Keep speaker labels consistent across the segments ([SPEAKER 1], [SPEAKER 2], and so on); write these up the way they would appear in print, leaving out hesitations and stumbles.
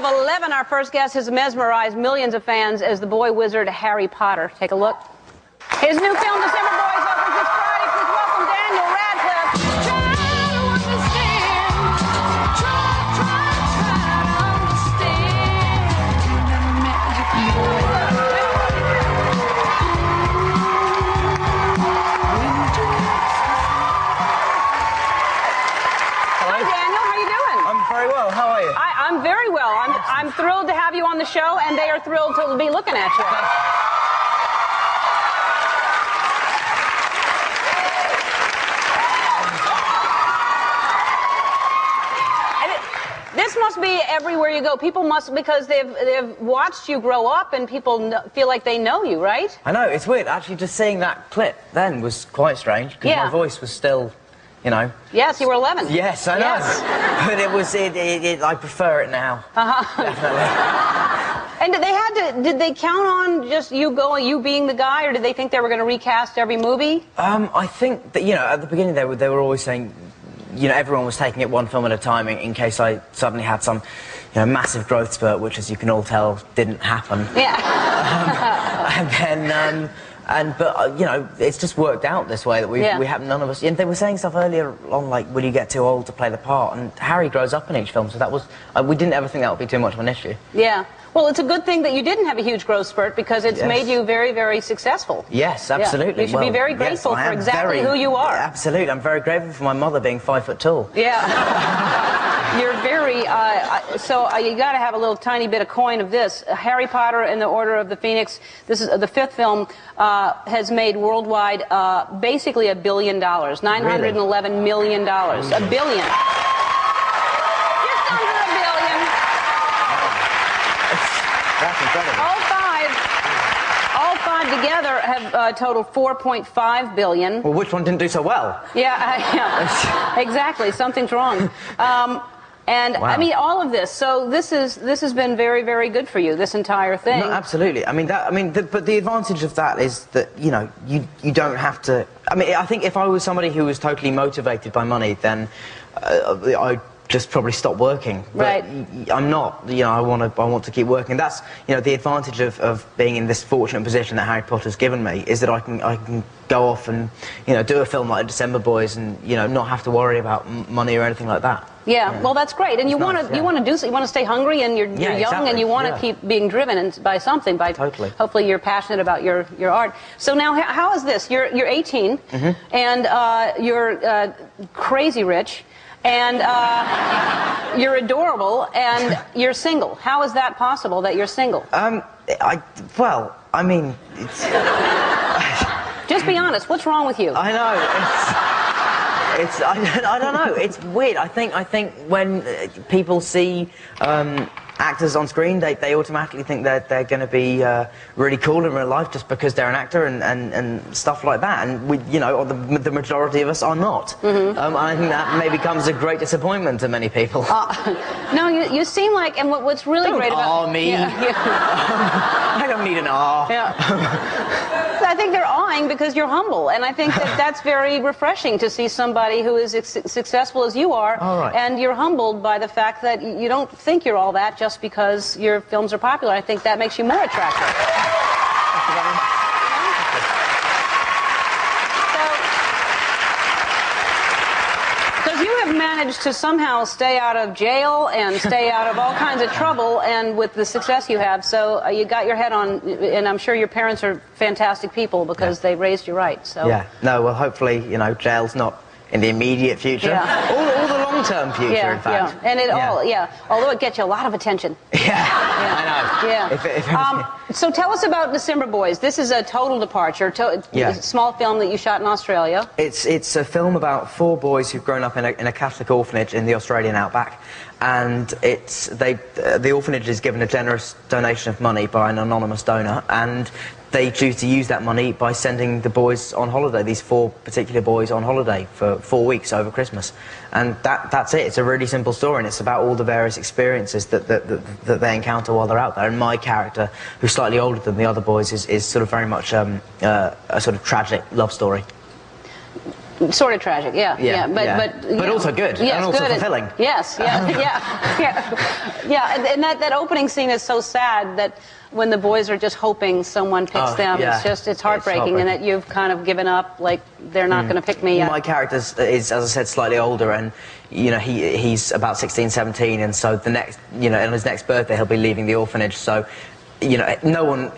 [SPEAKER 1] of 11, our first guest has mesmerized millions of fans as the boy wizard Harry Potter. Take a look. His new film, December Boys, opens this Friday. Please welcome Daniel Radcliffe. I'm very well. I'm thrilled to have you on the show, and they are thrilled to be looking at you. This must be everywhere you go. People must, because they've watched you grow up, and people feel like they know you, right?
[SPEAKER 2] I know, it's weird. Actually, just seeing that clip then was quite strange, because my voice was still, you know...
[SPEAKER 1] Yes, you were 11.
[SPEAKER 2] Yes, I know. Yes. But I prefer it now. Definitely.
[SPEAKER 1] And did they count on just you being the guy, or did they think they were going to recast every movie?
[SPEAKER 2] I think that, you know, at the beginning they were always saying, you know, everyone was taking it one film at a time in case I suddenly had some, you know, massive growth spurt, which, as you can all tell, didn't happen.
[SPEAKER 1] Yeah.
[SPEAKER 2] But you know, it's just worked out this way that we have none of us. And they were saying stuff earlier on, like, will you get too old to play the part? And Harry grows up in each film, so that was we didn't ever think that would be too much of an issue.
[SPEAKER 1] Yeah. Well, it's a good thing that you didn't have a huge growth spurt, because it's made you very, very successful.
[SPEAKER 2] Yes, absolutely.
[SPEAKER 1] Yeah. You should be very grateful for exactly who you are.
[SPEAKER 2] Absolutely. I'm very grateful for my mother being 5 foot tall.
[SPEAKER 1] Yeah. You're very, so you got to have a little tiny bit of coin of this. Harry Potter and the Order of the Phoenix, this is the 5th film, has made worldwide basically $1 billion, $911 million. $1 billion.
[SPEAKER 2] That's incredible.
[SPEAKER 1] All five together have totaled $4.5 billion.
[SPEAKER 2] Well, which one didn't do so well?
[SPEAKER 1] Yeah, exactly. Something's wrong. And wow. I mean, all of this. So this has been very, very good for you. This entire thing.
[SPEAKER 2] No, absolutely. I mean, but the advantage of that is that, you know, you don't have to. I mean, I think if I was somebody who was totally motivated by money, then I'd just probably stop working. But I'm not. You know, I want to keep working. That's, you know, the advantage of being in this fortunate position that Harry Potter's given me, is that I can go off and, you know, do a film like December Boys and, you know, not have to worry about money or anything like that.
[SPEAKER 1] Yeah, well, that's great, and you want to stay hungry, and you're young, exactly. And you want to keep being driven by something. Hopefully you're passionate about your art. So now, how is this? You're 18, and you're crazy rich, and you're adorable, and you're single. How is that possible that you're single?
[SPEAKER 2] Well, I mean, it's...
[SPEAKER 1] Just be honest. What's wrong with you?
[SPEAKER 2] I know. I don't know. It's weird. I think when people see actors on screen, they automatically think they're going to be really cool in real life just because they're an actor and stuff like that. And we, you know, the majority of us are not. And I think that maybe comes a great disappointment to many people.
[SPEAKER 1] No, you seem like, and what's really great about
[SPEAKER 2] me. I don't need an awe.
[SPEAKER 1] I think they're awing because you're humble, and I think that's very refreshing to see somebody who is successful as you are, and you're humbled by the fact that you don't think you're all that just because your films are popular. I think that makes you more attractive. Thank you very much. Because you have managed to somehow stay out of jail and stay out of all kinds of trouble, and with the success you have, so you got your head on, and I'm sure your parents are fantastic people because they raised you right. So
[SPEAKER 2] no, well, hopefully, you know, jail's not in the immediate future, or the long-term future, in fact.
[SPEAKER 1] And although it gets you a lot of attention.
[SPEAKER 2] I know.
[SPEAKER 1] So tell us about December Boys. This is a total departure, a small film that you shot in Australia.
[SPEAKER 2] It's a film about 4 boys who've grown up in a Catholic orphanage in the Australian outback, and the orphanage is given a generous donation of money by an anonymous donor, and they choose to use that money by sending the boys on holiday, these 4 particular boys on holiday for 4 weeks over Christmas. And that's it. It's a really simple story, and it's about all the various experiences that they encounter while they're out there. And my character, who's slightly older than the other boys, is sort of very much a sort of tragic love story.
[SPEAKER 1] Sort of tragic, yeah.
[SPEAKER 2] But also good,
[SPEAKER 1] yes,
[SPEAKER 2] and also
[SPEAKER 1] good.
[SPEAKER 2] fulfilling.
[SPEAKER 1] Yes, yeah. And that opening scene is so sad that when the boys are just hoping someone picks them, it's heartbreaking, and that you've kind of given up, like they're not going to pick me yet.
[SPEAKER 2] My character is, as I said, slightly older, and he's about 16, 17, and so the next, on his next birthday he'll be leaving the orphanage. So, no one,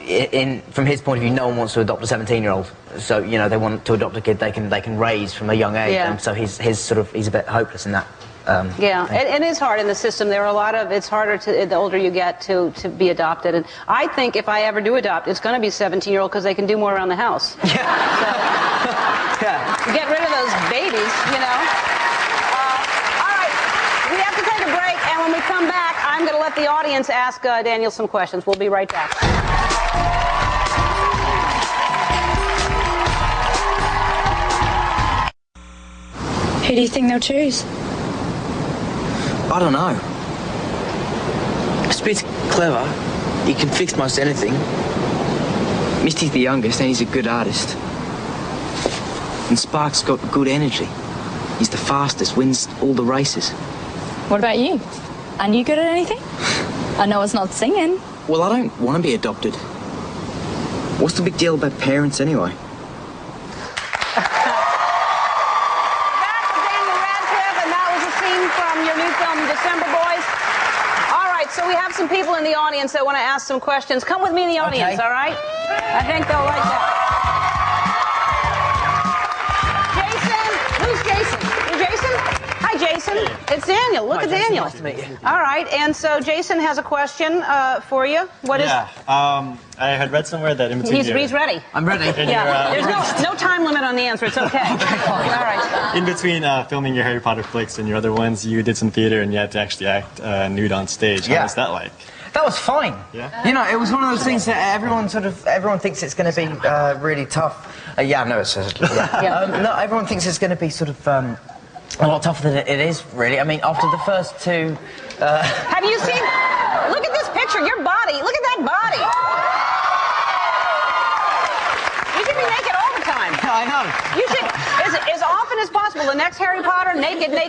[SPEAKER 2] from his point of view, no one wants to adopt a 17-year-old. So, they want to adopt a kid they can raise from a young age, and so he's a bit hopeless in that.
[SPEAKER 1] It is hard in the system. There are a lot of, it's harder the older you get to be adopted. And I think if I ever do adopt, it's going to be 17-year-old because they can do more around the house. So, get rid of those babies, All right, we have to take a break, and when we come back, I'm going to let the audience ask Daniel some questions. We'll be right back.
[SPEAKER 3] Who do you think they'll choose?
[SPEAKER 4] I don't know. Spit's clever. He can fix most anything. Misty's the youngest and he's a good artist. And Spark's got good energy. He's the fastest, wins all the races.
[SPEAKER 3] What about you? Are you good at anything? I know it's not singing.
[SPEAKER 4] Well, I don't want to be adopted. What's the big deal about parents anyway?
[SPEAKER 1] So we have some people in the audience that want to ask some questions. Come with me in the audience, all right? I think they'll like that. Jason? Who's Jason? You Jason? Hi, Jason. It's Daniel. Look at
[SPEAKER 2] Jason.
[SPEAKER 1] Daniel.
[SPEAKER 2] Nice to meet you.
[SPEAKER 1] All right, and so Jason has a question for you. What is?
[SPEAKER 5] I had read somewhere that in between
[SPEAKER 1] He's ready.
[SPEAKER 2] I'm ready.
[SPEAKER 1] There's no time limit on the answer. It's okay. All right.
[SPEAKER 5] In between filming your Harry Potter flicks and your other ones, you did some theater and you had to actually act nude on stage. How was that like?
[SPEAKER 2] That was fine.
[SPEAKER 5] Yeah.
[SPEAKER 2] It was one of those things that everyone thinks it's going to be really tough. No, everyone thinks it's going to be sort of a lot tougher than it is, really. I mean, after the first two...
[SPEAKER 1] Have you seen... Look at this picture, your body. Look at that body. You should be naked all the time.
[SPEAKER 2] I know.
[SPEAKER 1] You should, as often as possible, the next Harry Potter, naked.
[SPEAKER 2] Jo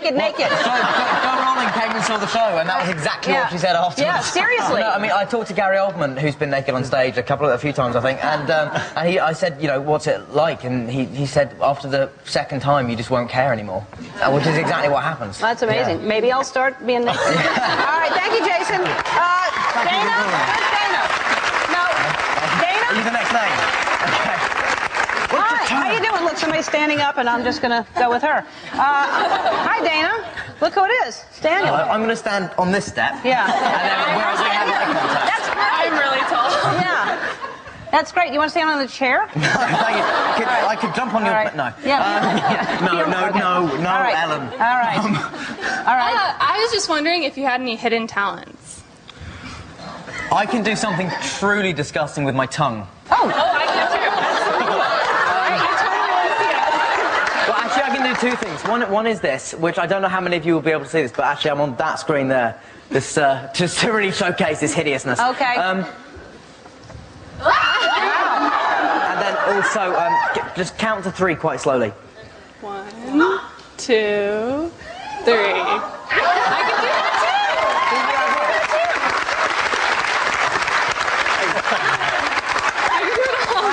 [SPEAKER 2] Rowling came and saw the show, and that was exactly what she said afterwards.
[SPEAKER 1] Yeah, seriously.
[SPEAKER 2] No, I mean, I talked to Gary Oldman, who's been naked on stage a few times, I think, and I said, what's it like? And he said, after the second time, you just won't care anymore, which is exactly what happens.
[SPEAKER 1] That's amazing. Yeah. Maybe I'll start being naked. All right, thank you, Jason. Dana? Where's Dana? No. Dana?
[SPEAKER 2] Are you the next name? Okay.
[SPEAKER 1] Hi, how you doing? Look, somebody's standing up, and I'm just going to go with her. Hi, Dana. Look who it is. It's Daniel.
[SPEAKER 2] I'm going to stand on this step.
[SPEAKER 1] Yeah.
[SPEAKER 2] And then whereas we have eye contact.
[SPEAKER 1] That's great.
[SPEAKER 3] I'm really tall.
[SPEAKER 1] Yeah. That's great. You want to stand on the chair?
[SPEAKER 2] No, thank you. I could jump on your...
[SPEAKER 1] Right.
[SPEAKER 2] No.
[SPEAKER 1] Yeah.
[SPEAKER 2] No,
[SPEAKER 1] right.
[SPEAKER 2] Ellen.
[SPEAKER 1] All right. All right.
[SPEAKER 6] I was just wondering if you had any hidden talents.
[SPEAKER 2] I can do something truly disgusting with my tongue.
[SPEAKER 6] Oh, I can too.
[SPEAKER 2] Well, actually, I can do two things. One is this, which I don't know how many of you will be able to see this, but actually I'm on that screen there. This, just to really showcase this hideousness.
[SPEAKER 1] Okay.
[SPEAKER 2] And then also, just count to 3 quite slowly.
[SPEAKER 6] 1, 2, 3. I can do that too!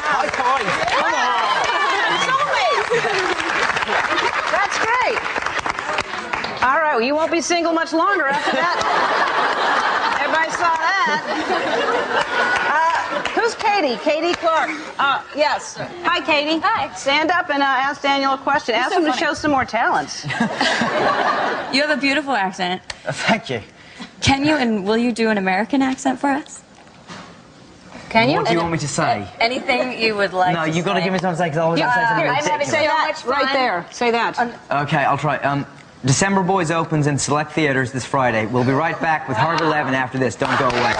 [SPEAKER 2] High five!
[SPEAKER 1] That's great. All right, well, you won't be single much longer after that. Everybody saw that. Who's Katie? Katie Clark. Yes. Hi, Katie.
[SPEAKER 3] Hi.
[SPEAKER 1] Stand up and ask Daniel a question. Ask him to show some more talents.
[SPEAKER 3] You have a beautiful accent.
[SPEAKER 2] Thank you.
[SPEAKER 3] Can you and will you do an American accent for us?
[SPEAKER 1] Can you?
[SPEAKER 2] What do you want me to say?
[SPEAKER 3] Anything you would like
[SPEAKER 2] No,
[SPEAKER 3] to
[SPEAKER 2] you've got to give me something to say, because I always have to say something ridiculous.
[SPEAKER 1] Say that right there. Say that.
[SPEAKER 2] Okay, I'll try. December Boys opens in select theaters this Friday. We'll be right back with Hard 11 after this. Don't go away.